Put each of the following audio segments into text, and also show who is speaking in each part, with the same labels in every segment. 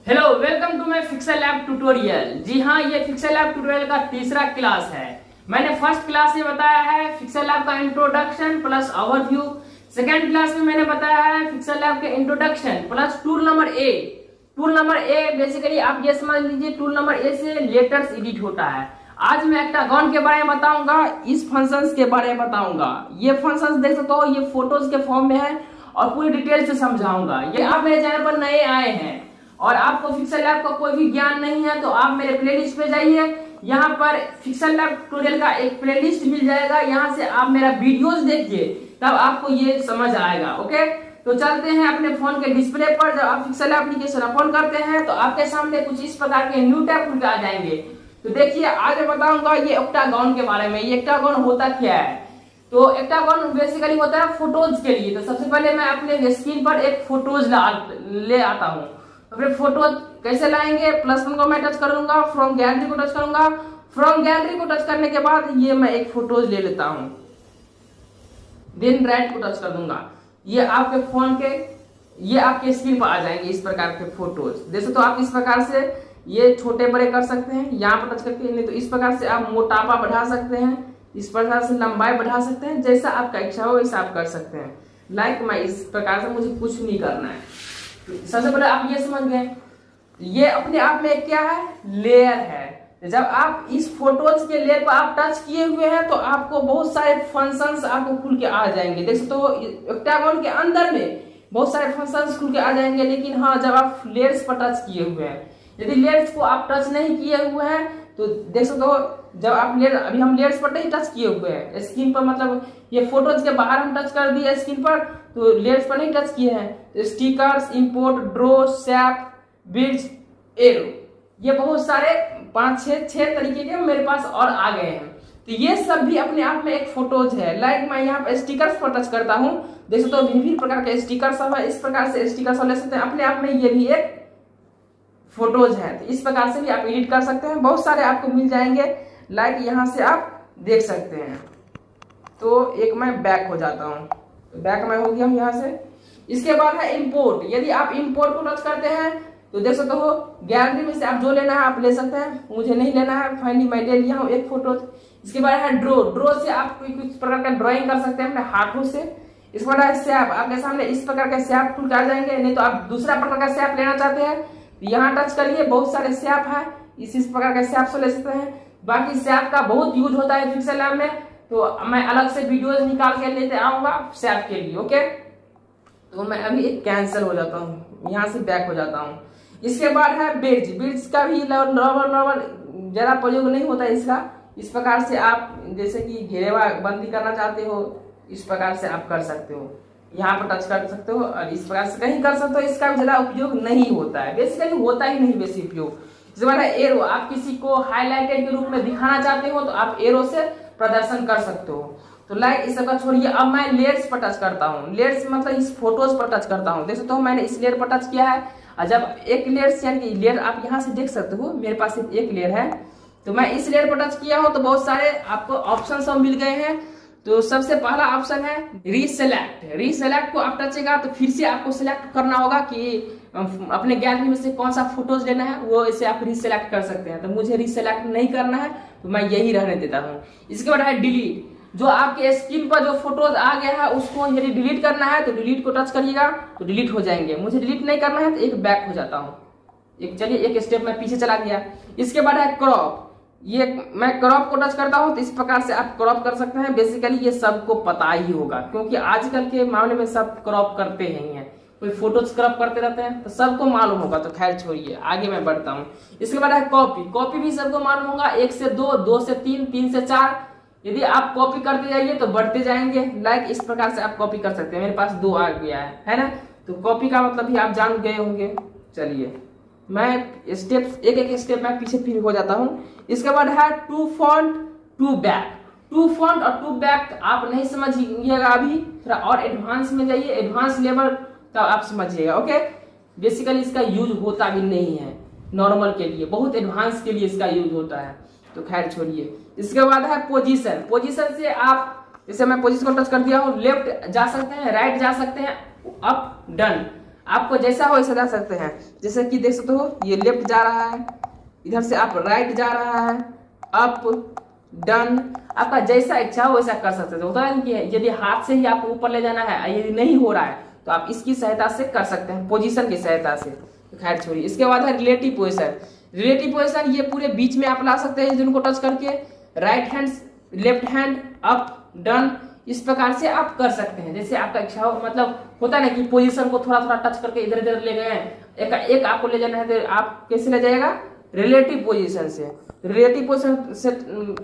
Speaker 1: Hello, welcome to my pixel lab tutorial. जी हाँ, ये पिक्सेल लैब ट्यूटोरियल का तीसरा क्लास है। मैंने फर्स्ट क्लास में बताया है पिक्सेल लैब का introduction plus overview. Second class में मैंने बताया है पिक्सेल लैब के introduction plus tool number A. Tool number A basically आप ये समझ लीजिए, टूल नंबर ए से लेटर्स एडिट होता है। आज मैं एक्टागन के बारे में बताऊंगा, इस फंक्शंस के बारे में बताऊंगा। ये फंक्शंस देख सकते हो, ये फोटोज के फॉर्म में है और पूरी डिटेल से समझाऊंगा। ये आप मेरे चैनल पर नए आए हैं और आपको पिक्सेल लैब का कोई भी ज्ञान नहीं है तो आप मेरे प्लेलिस्ट पे जाइए। यहाँ पर पिक्सेल लैब ट्यूटोरियल का एक प्लेलिस्ट मिल जाएगा, यहाँ से आप मेरा वीडियोस देखिए, तब आपको ये समझ आएगा। ओके, तो चलते हैं अपने फोन के डिस्प्ले पर। जब आप पिक्सेल लैब एप्लीकेशन ओपन करते हैं तो आपके सामने कुछ इस प्रकार के न्यू टैब खुल के आ जाएंगे। तो देखिए, आज मैं बताऊंगा ये एक्टागन के बारे में। ये एक्टागन होता क्या है? तो एक्टागन बेसिकली होता है फोटोज के लिए। तो सबसे पहले मैं अपने स्क्रीन पर एक फोटोज ले आता हूँ। तो फिर फोटो कैसे लाएंगे? +1 को मैं टच करूंगा, फ्रॉम गैलरी को टच करूंगा। फ्रॉम गैलरी को टच करने के बाद ये मैं एक फोटोज ले लेता हूं, देन राइट को टच कर दूंगा। ये आपके फोन के, ये आपके स्क्रीन पर आ जाएंगे इस प्रकार के फोटोज। जैसे तो आप इस प्रकार से ये छोटे बड़े कर सकते हैं यहाँ पर टच करके, नहीं तो इस प्रकार से आप मोटापा बढ़ा सकते हैं, इस प्रकार से लंबाई बढ़ा सकते हैं। जैसा आपका इच्छा हो वैसा आप कर सकते हैं। लाइक मैं इस प्रकार से, मुझे कुछ नहीं करना है। सबसे पहले आप ये समझ गए, ये अपने आप में क्या है? लेयर है। जब आप इस फोटोज के लेयर पर आप टच किए हुए हैं तो आपको बहुत सारे फंक्शंस आपको खुल के आ जाएंगे। देख सकते हो, एक्टागन के अंदर में बहुत सारे फंक्शंस खुल के आ जाएंगे। लेकिन हाँ, जब आप लेयर्स पर टच किए हुए हैं, यदि लेयर्स को आप टच नहीं किए हुए हैं तो देख सकते हो, जब आप लेयर, अभी हम लेयर्स पर नहीं टच किए हुए हैं स्क्रीन पर, मतलब ये फोटोज के बाहर हम टच कर दिए स्क्रीन पर, तो लेयर्स पर नहीं टच किए हैं। तो stickers, import, draw, shape, bridge, arrow, ये बहुत सारे 5-6 तरीके के मेरे पास और आ गए हैं। तो ये सब भी अपने आप में एक फोटोज है। लाइक मैं यहाँ पर स्टिकर्स पर टच करता हूँ, देख सकते हो विभिन्न प्रकार के स्टिकर सब है। इस प्रकार से स्टिकर सब ले सकते हैं, अपने आप में ये भी एक फोटोज है। तो इस प्रकार से भी आप एडिट कर सकते हैं, बहुत सारे आपको मिल जाएंगे। लाइक यहाँ से आप देख सकते हैं। तो एक मैं बैक हो जाता हूँ, तो बैक में हो गया हम यहाँ से। इसके बाद है इंपोर्ट। यदि आप इंपोर्ट को टच करते हैं तो देख सकते हो गैलरी में से आप जो लेना है आप ले सकते हैं, मुझे नहीं लेना है, फाइनली मैं ले लिया हूँ एक फोटो। इसके बाद है ड्रॉ। ड्रॉ से आप कुछ प्रकार का ड्राइंग कर सकते हैं अपने हाथों से। इसके बाद है सैप। आपके सामने इस प्रकार के सैप खुल के आ जाएंगे। नहीं तो आप दूसरा प्रकार का सैप लेना चाहते हैं, यहाँ टच करिए, बहुत सारे सैप है, इस प्रकार के सैप से ले सकते हैं। बाकी सैप का बहुत यूज होता है पिक्सेल लैब में, तो मैं अलग से वीडियोज निकाल के लेते आऊंगा सैप के लिए। ओके, तो मैं अभी एक कैंसिल हो जाता हूँ, यहाँ से बैक हो जाता हूँ। इसके बाद है ब्रिज। ब्रिज का भी नॉर्मल ज्यादा प्रयोग नहीं होता है इसका। इस प्रकार से आप जैसे कि घेरेवा बंदी करना चाहते हो, इस प्रकार से आप कर सकते हो, यहाँ पर टच कर सकते हो और इस प्रकार से कहीं कर सकते हो। इसका ज्यादा उपयोग नहीं होता है, बेसिकली होता ही नहीं बेसिक उपयोग। इसके बाद है एरो। आप किसी को हाईलाइटेड के रूप में दिखाना चाहते हो तो आप एरो से प्रदर्शन कर सकते हो। तो लाइक इस सबका छोड़िए, अब मैं लेयर्स पर टच करता हूँ। लेयर्स मतलब इस फोटोज पर टच करता हूँ। देख सकते हो मैंने इस लेयर पर टच किया है, और जब एक लेयर यानी कि लेयर आप यहाँ से देख सकते हो, मेरे पास सिर्फ एक लेयर है, तो मैं इस लेयर पर टच किया हूँ तो बहुत सारे आपको ऑप्शन सब मिल गए हैं। तो सबसे पहला ऑप्शन है रीसेलेक्ट। रीसेलेक्ट को आप टचेगा तो फिर से आपको सिलेक्ट करना होगा कि अपने गैलरी में से कौन सा फोटोज लेना है, वो इसे आप रीसेलेक्ट कर सकते हैं। तो मुझे रीसेलेक्ट नहीं करना है तो मैं यही रहने देता हूँ। इसके बाद है डिलीट। जो आपके स्क्रीन पर जो फोटोज आ गया है उसको यदि डिलीट करना है तो डिलीट को टच करिएगा तो डिलीट हो जाएंगे। मुझे डिलीट नहीं करना है तो एक बैक हो जाता हूँ, चलिए एक स्टेप में पीछे चला गया। इसके बाद है क्रॉप। ये मैं क्रॉप को टच करता हूं तो इस प्रकार से आप क्रॉप कर सकते हैं। बेसिकली ये सबको पता ही होगा क्योंकि आजकल के मामले में सब क्रॉप करते ही हैं, कोई फोटोज क्रॉप करते रहते हैं, तो सबको मालूम होगा। तो खैर छोड़िए, आगे मैं बढ़ता हूँ। इसके बाद है कॉपी। कॉपी भी सबको मालूम होगा, 1 से 2, 2 से 3, 3 से 4। यदि आप कॉपी करते जाइए तो बढ़ते जाएंगे। लाइक इस प्रकार से आप कॉपी कर सकते हैं। मेरे पास 2 आ गया है ना। तो कॉपी का मतलब भी आप जान गए होंगे। चलिए मैं स्टेप एक स्टेप में पीछे फिर हो जाता हूँ। इसके बाद है to front to back. To front और टू बैक आप नहीं समझिएगा, अभी थोड़ा और एडवांस में जाइए, एडवांस लेवल तब आप समझिएगा। ओके, बेसिकली इसका यूज होता भी नहीं है नॉर्मल के लिए, बहुत एडवांस के लिए इसका यूज होता है। तो खैर छोड़िए। इसके बाद है पोजीशन। पोजीशन से आप, जैसे मैं पोजीशन को टच कर दिया हूँ, लेफ्ट जा सकते हैं, राइट जा सकते हैं, अप, डन।
Speaker 2: आपको जैसा हो वैसा जा सकते हैं। जैसे कि देख सकते हो ये लेफ्ट जा रहा है, इधर से आप राइट जा रहा है, अप डन, आपका जैसा इच्छा हो वैसा कर सकते हैं। होता है कि यदि हाथ से ही आपको ऊपर ले जाना है, यदि नहीं हो रहा है तो आप इसकी सहायता से कर सकते हैं, पोजीशन की सहायता से। खैर छोड़िए, इसके बाद है रिलेटिव पोजीशन। रिलेटिव पोजीशन ये पूरे बीच में आप ला सकते हैं जिनको टच करके, right hand left hand up done, इस प्रकार से आप कर सकते हैं जैसे आपका इच्छा हो। मतलब होता है ना कि पोजीशन को थोड़ा थोड़ा टच करके इधर इधर ले गए, एक आपको ले जाना है तो आप कैसे ले जाएगा, रिलेटिव पोजीशन से। रिलेटिव पोजीशन से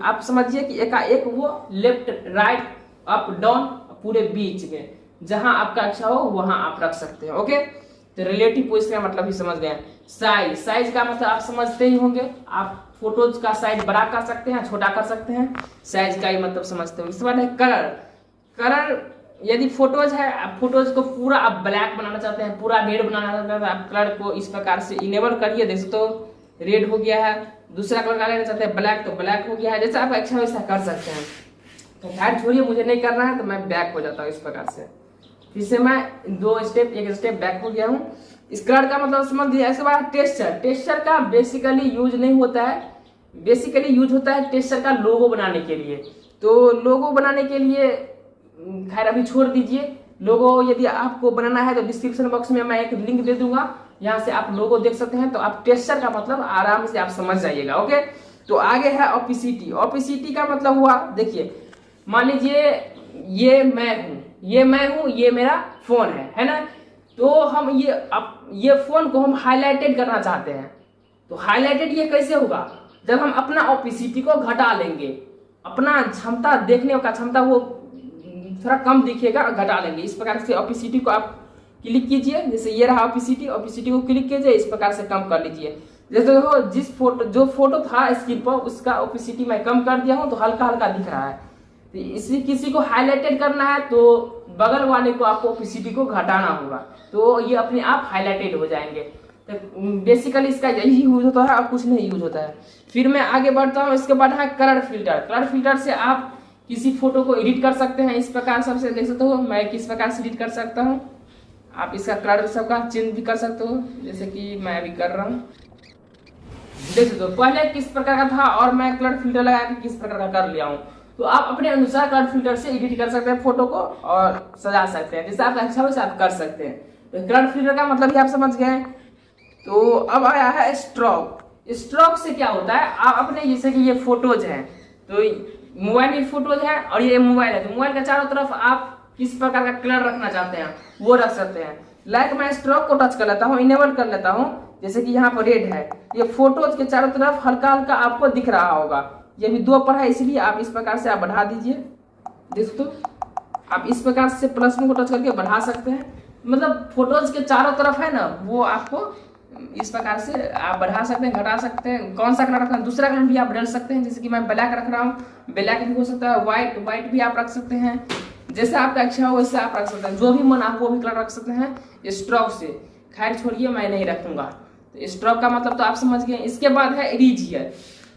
Speaker 2: आप समझिए कि एकाएक वो लेफ्ट राइट अप डाउन पूरे बीच में जहां आपका इच्छा हो वहां आप रख सकते हैं। ओके, तो रिलेटिव पोजीशन का मतलब ही समझ गए। साइज, साइज का मतलब आप समझते ही होंगे, आप फोटोज का साइज बड़ा कर सकते हैं, छोटा कर सकते हैं, साइज का ही मतलब समझते होंगे। इसके बाद है कलर। कलर यदि फोटोज है, आप फोटोज को पूरा आप ब्लैक बनाना चाहते हैं, पूरा रेड बनाना चाहते हैं, आप कलर को इस प्रकार से इनेबल करिए। देख तो रेड हो गया है, दूसरा कलर का लेना चाहते हैं ब्लैक तो ब्लैक हो गया है, जैसा आपका इच्छा वैसा कर सकते हैं। तो खैर छोड़िए, मुझे नहीं करना है तो मैं बैक हो जाता हूँ इस प्रकार से। फिर से मैं एक स्टेप बैक हो गया हूँ। इस कलर का मतलब समझ लिया। इसके बाद टेक्सचर। टेक्सचर का बेसिकली यूज नहीं होता है, बेसिकली यूज होता है टेक्सचर का लोगो बनाने के लिए। तो लोगो बनाने के लिए खैर अभी छोड़ दीजिए। लोगो यदि आपको बनाना है तो डिस्क्रिप्शन बॉक्स में मैं एक लिंक दे दूंगा, यहाँ से आप लोगो देख सकते हैं। तो आप टेक्सचर का मतलब आराम से आप समझ जाइएगा। ओके, तो आगे है ओपेसिटी। ओपेसिटी का मतलब हुआ, देखिए मान लीजिए ये मैं हूं, ये मेरा फोन है ना। तो हम ये फोन को हम हाईलाइटेड करना चाहते हैं। तो हाईलाइटेड ये कैसे होगा, जब हम अपना ओपेसिटी को घटा लेंगे, अपना क्षमता देखने का क्षमता वो थोड़ा कम दिखेगा, घटा लेंगे। इस प्रकार से ओपेसिटी को आप क्लिक कीजिए, जैसे ये रहा ओपेसिटी, ओपेसिटी को क्लिक कीजिए, इस प्रकार से कम कर लीजिए। जैसे देखो जो फोटो था स्क्रीन पर उसका ओपेसिटी मैं कम कर दिया हूं तो हल्का हल्का दिख रहा है। तो इसी किसी को हाईलाइटेड करना है तो बगल वाले को आपको ओपेसिटी को घटाना होगा, तो ये अपने आप हाईलाइटेड हो जाएंगे। तो बेसिकली इसका यही यूज होता है और कुछ नहीं यूज होता है। फिर मैं आगे बढ़ता हूँ। इसके बाद है कलर फिल्टर। कलर फिल्टर से आप किसी फोटो को एडिट कर सकते हैं इस प्रकार। सबसे देख सकते हो मैं किस प्रकार से एडिट कर सकता हूँ। आप इसका कलर सबका चेंज भी कर सकते हो, जैसे कि मैं अभी कर रहा हूँ। देख सकते हो पहले किस प्रकार का था और मैं कलर फिल्टर लगा के किस प्रकार का कर लिया हूँ। तो आप अपने अनुसार कलर फिल्टर से एडिट कर सकते हैं फोटो को और सजा सकते हैं, जैसे आपका अच्छा हो वैसे आप कर सकते हैं। तो कलर फिल्टर का मतलब भी आप समझ गए। तो अब आया है स्ट्रोक। स्ट्रोक से क्या होता है, आप अपने जैसे कि ये फोटोज हैं, तो मोबाइल में फोटोज है और ये मोबाइल है, तो मोबाइल के चारों तरफ आप किस प्रकार का कलर रखना चाहते हैं वो रख सकते हैं। लाइक मैं स्ट्रोक को टच कर लेता हूँ, इनेबल कर लेता हूँ, जैसे कि यहाँ पर रेड है, ये फोटोज के चारों तरफ हल्का हल्का आपको दिख रहा होगा। ये भी 2 पर है इसलिए आप इस प्रकार से आप बढ़ा दीजिए। देख तो आप इस प्रकार से प्लस को टच करके बढ़ा सकते हैं। मतलब फोटोज के चारों तरफ है ना, वो आपको इस प्रकार से आप बढ़ा सकते हैं, घटा सकते हैं। कौन सा कलर रखना है, दूसरा कलर भी आप डाल सकते हैं, जैसे कि मैं ब्लैक रख रहा हूँ, ब्लैक भी हो सकता है, व्हाइट भी आप रख सकते हैं, जैसे आपका इच्छा हो वैसे आप रख सकते हैं। जो भी मन आप वो भी कलर रख सकते हैं स्ट्रोक से। खैर छोड़िए, मैं नहीं रखूंगा। तो स्ट्रोक का मतलब तो आप समझ गए। इसके बाद है इरेजियर।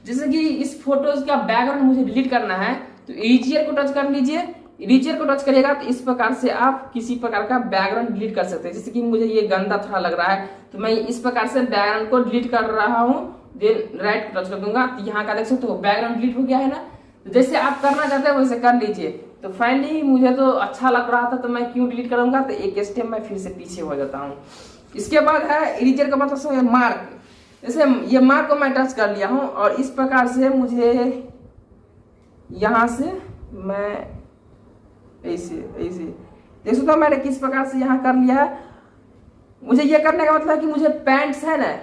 Speaker 2: जैसे कि इस फोटोज का बैकग्राउंड मुझे डिलीट करना है तो इरेजियर को टच कर लीजिए। इरेजियर को टच करिएगा तो इस प्रकार से आप किसी प्रकार का बैकग्राउंड डिलीट कर सकते हैं। जैसे कि मुझे ये गंदा थोड़ा लग रहा है तो मैं इस प्रकार से बैकग्राउंड को डिलीट कर रहा हूँ, देन राइट टच कर दूंगा तो यहाँ का देख सकते हो बैकग्राउंड डिलीट हो गया है ना। तो जैसे आप करना चाहते हैं वैसे कर लीजिए। तो फाइनली मुझे तो अच्छा लग रहा था तो मैं क्यों डिलीट करूंगा, तो एक स्टेप मैं फिर से पीछे हो जाता हूँ। इसके बाद है इरेजर का मतलब मार्क। जैसे ये मार्क को मैं टच कर लिया हूँ और इस प्रकार से मुझे यहाँ से मैं ऐसे देख सकता हूँ मैंने किस प्रकार से यहाँ कर लिया है। मुझे ये करने का मतलब है कि मुझे पैंट्स है ना,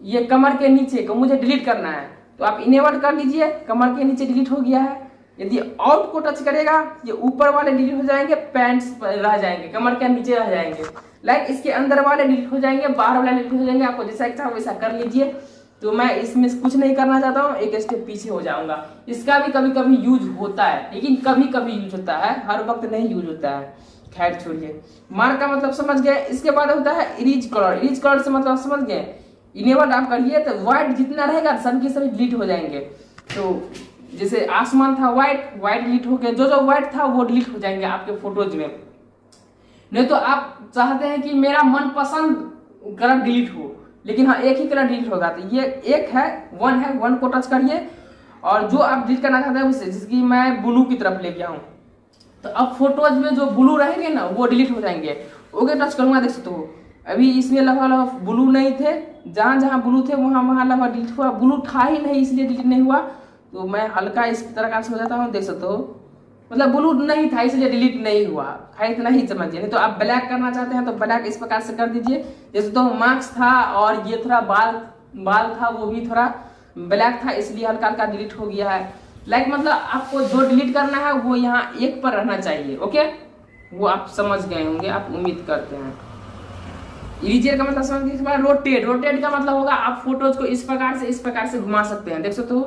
Speaker 2: ये कमर के नीचे को मुझे डिलीट करना है तो आप इनेबल कर लीजिए। कमर के नीचे डिलीट हो गया है। यदि आउट को टच करेगा ये ऊपर वाले डिलीट हो जाएंगे, पैंट्स रह जाएंगे, कमर के नीचे रह जाएंगे। लाइक इसके अंदर वाले डिलीट हो जाएंगे, बाहर वाले डिलीट हो जाएंगे। आपको जैसा इच्छा हो वैसा कर लीजिए। तो मैं इसमें कुछ नहीं करना चाहता हूँ, एक स्टेप पीछे हो जाऊंगा। इसका भी कभी कभी यूज होता है, लेकिन कभी कभी यूज होता है, हर वक्त नहीं यूज होता है। खैर छोड़िए, मार्क का मतलब समझ गए। इसके बाद होता है इरेज कलर। इरेज कलर से मतलब समझ गए, इनेबल आप करिए तो व्हाइट जितना रहेगा सब के सभी डिलीट हो जाएंगे। तो जैसे आसमान था व्हाइट डिलीट हो गया, जो व्हाइट था वो डिलीट हो जाएंगे आपके फोटोज में। नहीं तो आप चाहते हैं कि मेरा मनपसंद कलर डिलीट हो, लेकिन हाँ एक ही कलर डिलीट होगा। तो ये एक है, वन को टच करिए और जो आप डिलीट करना चाहते हैं उसे, जिसकी मैं ब्लू की तरफ ले गया हूँ, तो अब फोटोज में जो ब्लू रहेंगे ना वो डिलीट हो जाएंगे। ओके टच करूंगा, देख सकते हो अभी इसमें लगभग ब्लू नहीं थे, जहाँ जहाँ ब्लू थे वहाँ लगभग डिलीट हुआ। ब्लू था ही नहीं इसलिए डिलीट नहीं हुआ। तो मैं हल्का इस तरह से हो जाता हूँ, देख सकते हो, मतलब ब्लू नहीं था इसलिए डिलीट नहीं हुआ, खाली इतना ही समझिए। नहीं तो आप ब्लैक करना चाहते हैं तो ब्लैक इस प्रकार से कर दीजिए। जैसे तो मार्क्स था और ये थोड़ा बाल था वो भी थोड़ा ब्लैक था इसलिए हल्का हल्का डिलीट हो गया है। लाइक मतलब आपको जो डिलीट करना है वो यहाँ एक पर रहना चाहिए। ओके, वो आप समझ गए होंगे, आप उम्मीद करते हैं। इरेजर का मतलब समझ गए। रोटेट का मतलब होगा आप फोटोज को इस प्रकार से घुमा सकते हैं। देख सकते हो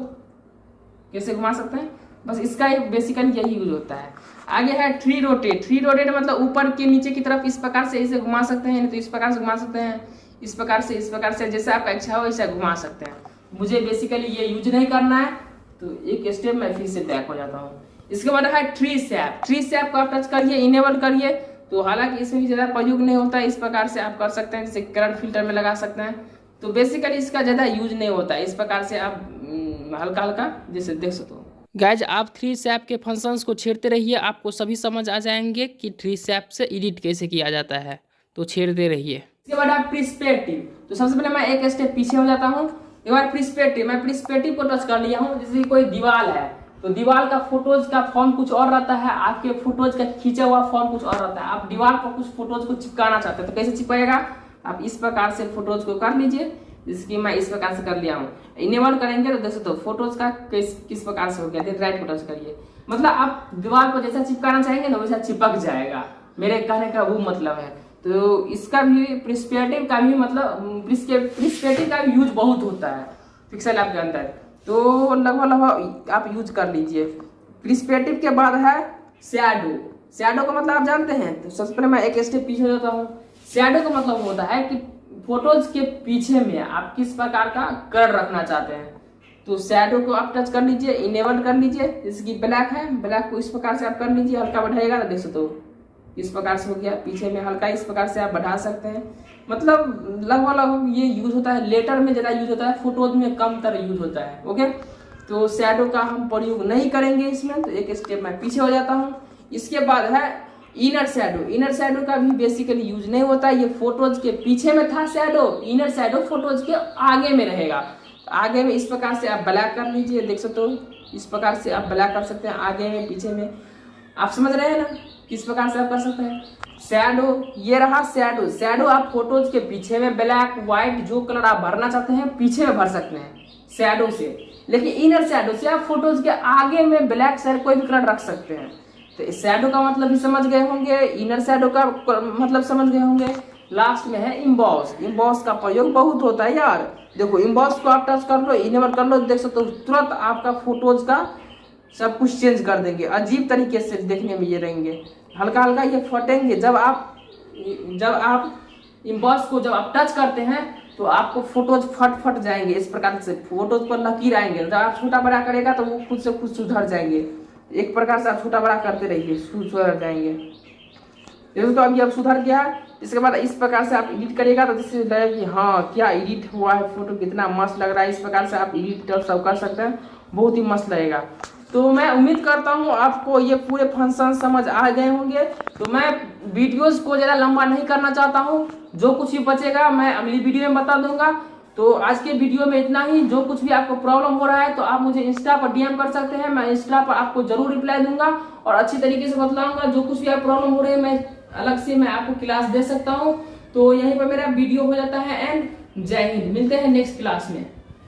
Speaker 2: कैसे घुमा सकते हैं, बस इसका बेसिकली यही यूज होता है। आगे है थ्री रोटेट मतलब ऊपर के नीचे की तरफ इस प्रकार से इसे घुमा सकते हैं, तो इस प्रकार से घुमा सकते हैं, इस प्रकार से जैसे आपका इच्छा हो वैसे घुमा सकते हैं। मुझे बेसिकली ये यूज नहीं करना है तो एक स्टेप मैं फिर से बैक हो जाता हूँ। इसके बाद है ट्री शैप को आप टच करिए, इनेबल करिए। तो हालांकि इसमें ज्यादा प्रयोग नहीं होता है, इस प्रकार से आप कर सकते हैं, जैसे कलर फिल्टर में लगा सकते हैं। तो बेसिकली इसका ज्यादा यूज नहीं होता है, इस प्रकार से आप हल्का हल्का जैसे देख सकते हो। गाइज आप थ्री शैप के फंक्शंस को छेड़ते रहिए, आपको सभी समझ आ जाएंगे कि थ्री शैप से एडिट कैसे किया जाता है, तो छेड़ते रहिए। इसके बाद आप प्रिस्पेक्टिव, तो सबसे पहले मैं एक स्टेप पीछे हो जाता हूँ। एक बार मैं प्रिस्पेक्टिव को टच कर लिया हूँ। जैसे कोई दीवार है तो दीवार का फोटोज का फॉर्म कुछ और रहता है, आपके फोटोज का खींचा हुआ फॉर्म कुछ और रहता है। आप दीवार पर कुछ फोटोज को चिपकाना चाहते हैं तो कैसे चिपकाएगा, आप इस प्रकार से फोटोज को कर लीजिए, जिसकी मैं इस प्रकार से कर लिया हूँ। इनेबल करेंगे तो देख सकते हो फोटोज का किस प्रकार से हो गया। राइट को टच करिए, मतलब आप दीवार पर जैसा चिपकाना चाहेंगे ना वैसा चिपक जाएगा, मेरे कहने का वो मतलब है। तो इसका भी प्रिस्पेक्टिव का भी मतलब प्रिस्पेक्टिव का भी यूज बहुत होता है पिक्सेल ऐप के अंदर, तो लगभग आप यूज कर लीजिए। प्रिस्पेक्टिव के बाद है शैडो का मतलब आप जानते हैं। तो सबसे पहले मैं एक स्टेप पीछे हो जाता हूँ। शैडो का मतलब होता है कि फोटोज के पीछे में आप किस प्रकार का कलर रखना चाहते हैं। तो शैडो को आप टच कर लीजिए, इनेबल कर लीजिए। जैसे कि ब्लैक है, ब्लैक को इस प्रकार से आप कर लीजिए, हल्का बढ़ाइएगा तो देख सकते हो इस प्रकार से हो गया। पीछे में हल्का इस प्रकार से आप बढ़ा सकते हैं। मतलब लगभग ये यूज होता है, लेटर में ज्यादा यूज होता है, फोटोज में कम तरह यूज होता है। ओके, तो शैडो का हम प्रयोग नहीं करेंगे इसमें, तो एक स्टेप मैं पीछे हो जाता हूँ। इसके बाद है इनर शैडो का भी बेसिकली यूज नहीं होता है। ये फोटोज के पीछे में था शैडो, इनर शैडो फोटोज के आगे में रहेगा। आगे में इस प्रकार से आप ब्लैक कर लीजिए, देख सकते हो इस प्रकार से आप ब्लैक कर सकते हैं, आगे में पीछे में। आप समझ रहे हैं ना किस प्रकार से आप कर सकते हैं। शैडो, ये रहा शैडो आप फोटोज के पीछे में ब्लैक व्हाइट जो कलर आप भरना चाहते हैं पीछे में भर सकते हैं शैडो से। लेकिन इनर शैडो से आप फोटोज के आगे में ब्लैक शेड कोई भी कलर रख सकते हैं। तो शैडो का मतलब भी समझ गए होंगे, इनर शैडो का मतलब समझ गए होंगे। लास्ट में है इम्बॉस का प्रयोग बहुत होता है यार। देखो इम्बॉस को आप टच कर लो, इनेबल कर लो, देख सकते हो तुरंत आपका फोटोज का सब कुछ चेंज कर देंगे, अजीब तरीके से देखने में ये रहेंगे, हल्का हल्का ये फटेंगे। जब आप इम्बॉस को जब आप टच करते हैं तो आपको फोटोज फट जाएंगे, इस प्रकार से फोटोज पर लकीर आएंगे। जब आप छोटा बड़ा करेगा तो वो खुद से खुद सुधर जाएंगे। एक प्रकार से आप छोटा बड़ा करते रहिए, सुधर जाएंगे। जैसे तो अभी अब सुधर गया, इसके बाद इस प्रकार से आप एडिट करिएगा तो जिससे लगेगा कि हाँ क्या एडिट हुआ है, फोटो कितना मस्त लग रहा है। इस प्रकार से आप एडिट सब कर सकते हैं, बहुत ही मस्त लगेगा। तो मैं उम्मीद करता हूँ आपको ये पूरे फंक्शन समझ आ गए होंगे। तो मैं वीडियोस को ज़्यादा लंबा नहीं करना चाहता हूँ, जो कुछ भी बचेगा मैं अगली वीडियो में बता दूंगा। तो आज के वीडियो में इतना ही। जो कुछ भी आपको प्रॉब्लम हो रहा है तो आप मुझे इंस्टा पर डीएम कर सकते हैं, मैं इंस्टा पर आपको जरूर रिप्लाई दूंगा और अच्छी तरीके से बतलाऊंगा। जो कुछ भी आप प्रॉब्लम हो रही है मैं अलग से मैं आपको क्लास दे सकता हूँ। तो यहीं पर मेरा वीडियो हो जाता है एंड जय हिंद। मिलते हैं नेक्स्ट क्लास में।